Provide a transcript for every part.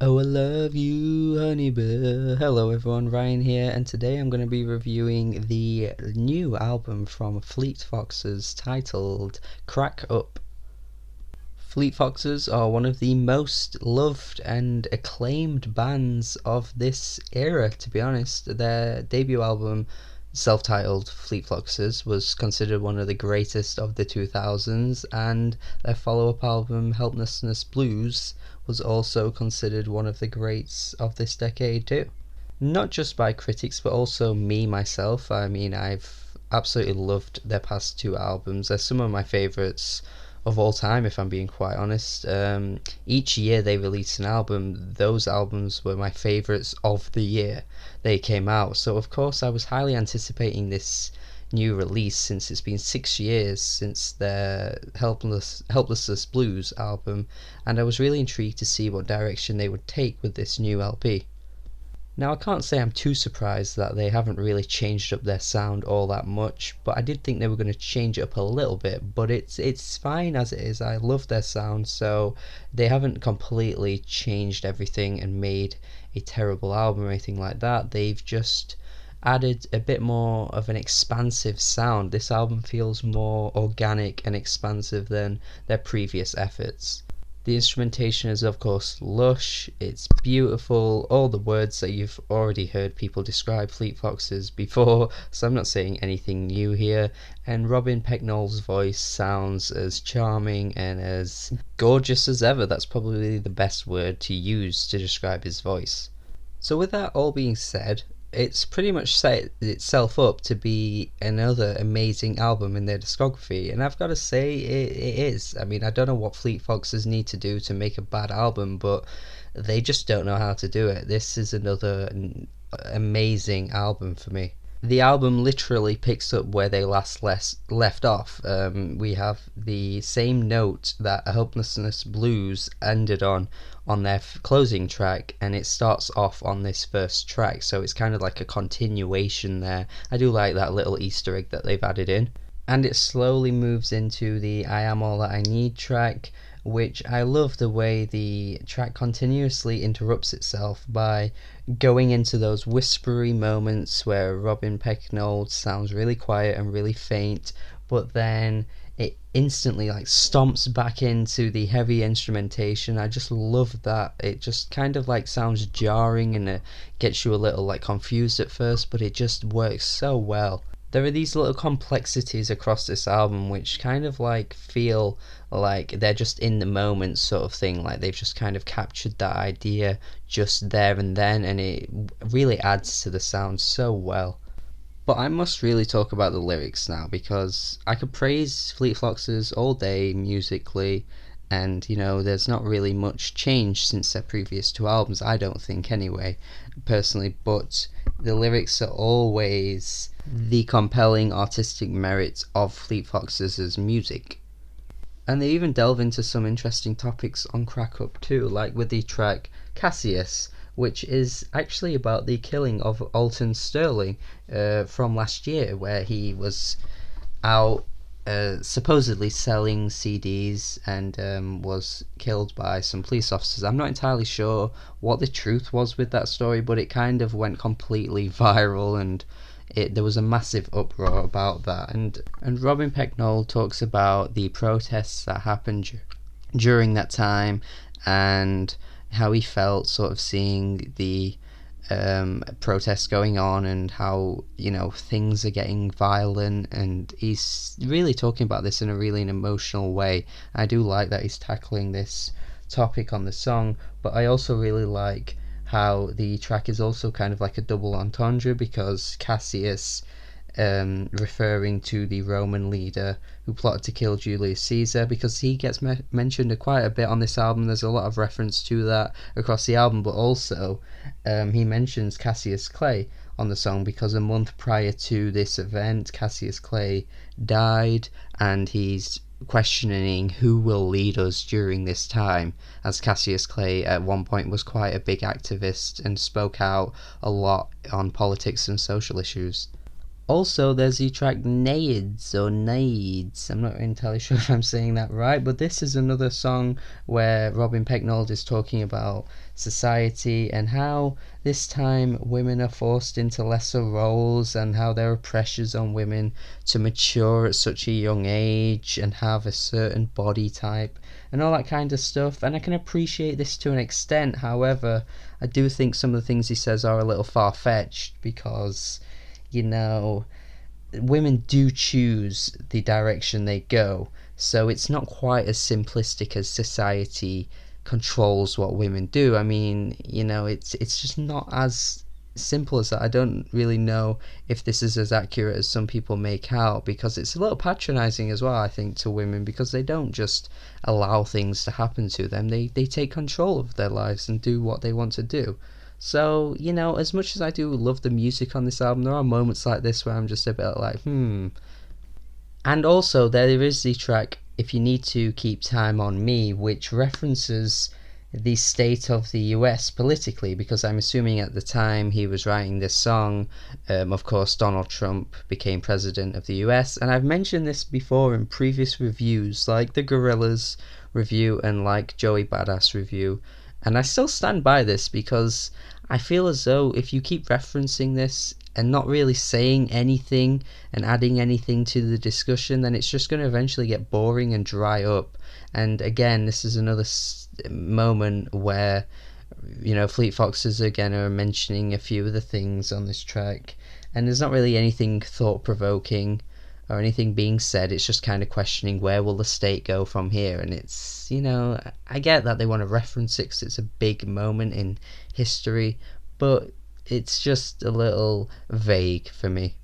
Oh, I love you, honey bear. Hello everyone, Ryan here, and today I'm going to be reviewing the new album from Fleet Foxes titled Crack Up. Fleet Foxes are one of the most loved and acclaimed bands of this era, to be honest. Their debut album, self-titled Fleet Foxes, was considered one of the greatest of the 2000s, and their follow-up album Helplessness Blues was also considered one of the greats of this decade too. Not just by critics but also me myself. I mean, I've absolutely loved their past two albums. They're some of my favourites of all time, if I'm being quite honest. Each year they release an album. Those albums were my favourites of the year they came out. So of course I was highly anticipating this new release, since it's been 6 years since their Helplessness Blues album, and I was really intrigued to see what direction they would take with this new LP. Now, I can't say I'm too surprised that they haven't really changed up their sound all that much, but I did think they were going to change it up a little bit, but it's fine as it is. I love their sound, so they haven't completely changed everything and made a terrible album or anything like that. They've just added a bit more of an expansive sound. This album feels more organic and expansive than their previous efforts. The instrumentation is of course lush, it's beautiful, all the words that you've already heard people describe Fleet Foxes before, so I'm not saying anything new here, and Robin Pecknold's voice sounds as charming and as gorgeous as ever. That's probably the best word to use to describe his voice. So with that all being said, it's pretty much set itself up to be another amazing album in their discography, and I've got to say it is. I mean, I don't know what Fleet Foxes need to do to make a bad album, but they just don't know how to do it. This is another amazing album for me. The album literally picks up where they left off. We have the same note that A Helplessness Blues ended on their closing track, and it starts off on this first track, so it's kind of like a continuation there. I do like that little Easter egg that they've added in. And it slowly moves into the I Am All That I Need track, which I love the way the track continuously interrupts itself by going into those whispery moments where Robin Pecknold sounds really quiet and really faint, but then it instantly like stomps back into the heavy instrumentation. I just love that. It just kind of like sounds jarring, and it gets you a little like confused at first, but it just works so well. There are these little complexities across this album which kind of like feel like they're just in the moment sort of thing, like they've just kind of captured that idea just there and then, and it really adds to the sound so well. But I must really talk about the lyrics now, because I could praise Fleet Foxes all day musically, and there's not really much change since their previous two albums, I don't think anyway, personally, but the lyrics are always the compelling artistic merit of Fleet Foxes' music. And they even delve into some interesting topics on Crack Up too, like with the track Cassius, which is actually about the killing of Alton Sterling from last year, where he was out supposedly selling CDs and was killed by some police officers. I'm not entirely sure what the truth was with that story, but it kind of went completely viral, and there was a massive uproar about that. And Robin Pecknold talks about the protests that happened during that time, and how he felt sort of seeing the protests going on, and how things are getting violent, and he's really talking about this in a really emotional way. I do like that he's tackling this topic on the song, but I also really like how the track is also kind of like a double entendre, because Cassius, referring to the Roman leader who plotted to kill Julius Caesar, because he gets mentioned quite a bit on this album. There's a lot of reference to that across the album, but also he mentions Cassius Clay on the song, because a month prior to this event Cassius Clay died, and he's questioning who will lead us during this time, as Cassius Clay at one point was quite a big activist and spoke out a lot on politics and social issues. Also, there's the track Naids or Naids. I'm not entirely sure if I'm saying that right, but this is another song where Robin Pecknold is talking about society and how this time women are forced into lesser roles and how there are pressures on women to mature at such a young age and have a certain body type and all that kind of stuff. And I can appreciate this to an extent. However, I do think some of the things he says are a little far-fetched because, you know, women do choose the direction they go, so it's not quite as simplistic as society controls what women do. I mean, it's just not as simple as that. I don't really know if this is as accurate as some people make out, because it's a little patronizing as well, I think, to women, because they don't just allow things to happen to them. They take control of their lives and do what they want to do. So, as much as I do love the music on this album, there are moments like this where I'm just a bit like, And also, there is the track If You Need to Keep Time on Me, which references the state of the US politically, because I'm assuming at the time he was writing this song, of course, Donald Trump became president of the US. And I've mentioned this before in previous reviews, like the Gorillaz review and like Joey Badass review. And I still stand by this because I feel as though if you keep referencing this and not really saying anything and adding anything to the discussion, then it's just going to eventually get boring and dry up. And again, this is another moment where, Fleet Foxes again are mentioning a few of the things on this track, and there's not really anything thought-provoking or anything being said. It's just kind of questioning where will the state go from here. And it's, I get that they want to reference it because it's a big moment in history, but it's just a little vague for me.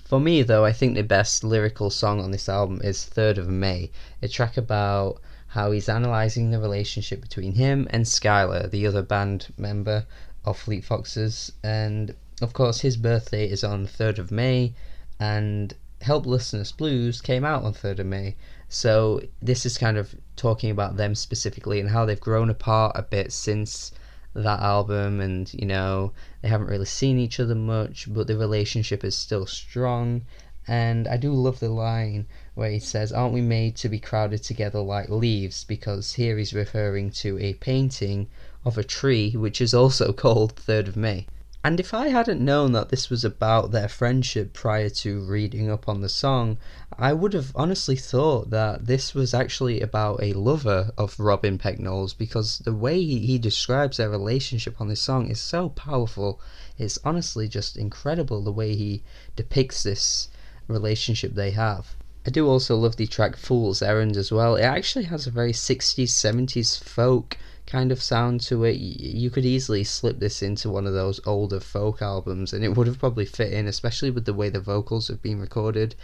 For me, though, I think the best lyrical song on this album is 3rd of May, a track about how he's analysing the relationship between him and Skylar, the other band member of Fleet Foxes. And of course, his birthday is on 3rd of May, and Helplessness Blues came out on 3rd of May. So this is kind of talking about them specifically and how they've grown apart a bit since that album, and they haven't really seen each other much, but the relationship is still strong. And I do love the line where he says, "Aren't we made to be crowded together like leaves?" because here he's referring to a painting of a tree which is also called 3rd of May. And if I hadn't known that this was about their friendship prior to reading up on the song, I would have honestly thought that this was actually about a lover of Robin Pecknold's, because the way he describes their relationship on this song is so powerful. It's honestly just incredible the way he depicts this relationship they have. I do also love the track Fool's Errand as well. It actually has a very 60s, 70s folk kind of sound to it. You could easily slip this into one of those older folk albums and it would have probably fit in, especially with the way the vocals have been recorded.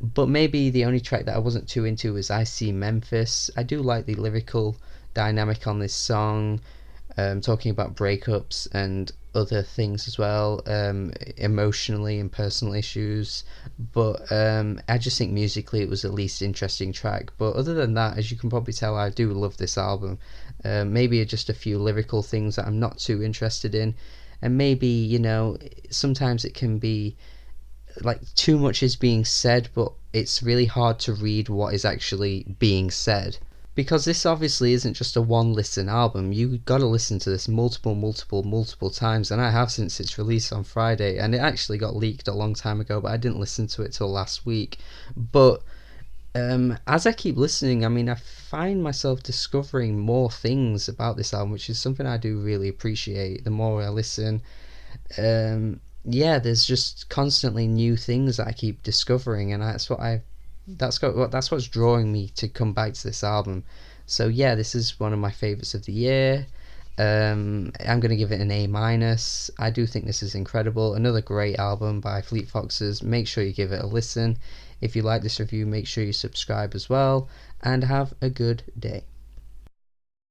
But maybe the only track that I wasn't too into is I See Memphis. I do like the lyrical dynamic on this song, talking about breakups and other things as well, emotionally and personal issues. But I just think musically it was the least interesting track. But other than that, as you can probably tell, I do love this album. Maybe just a few lyrical things that I'm not too interested in, and maybe sometimes it can be like too much is being said, but it's really hard to read what is actually being said, because this obviously isn't just a one listen album. You gotta listen to this multiple times, and I have since its release on Friday, and it actually got leaked a long time ago, but I didn't listen to it till last week. But as I keep listening, I find myself discovering more things about this album, which is something I do really appreciate. The more I listen, there's just constantly new things that I keep discovering, and that's what's drawing me to come back to this album. So yeah, this is one of my favourites of the year. I'm going to give it an A-. I do think this is incredible. Another great album by Fleet Foxes. Make sure you give it a listen. If you like this review, make sure you subscribe as well, and have a good day.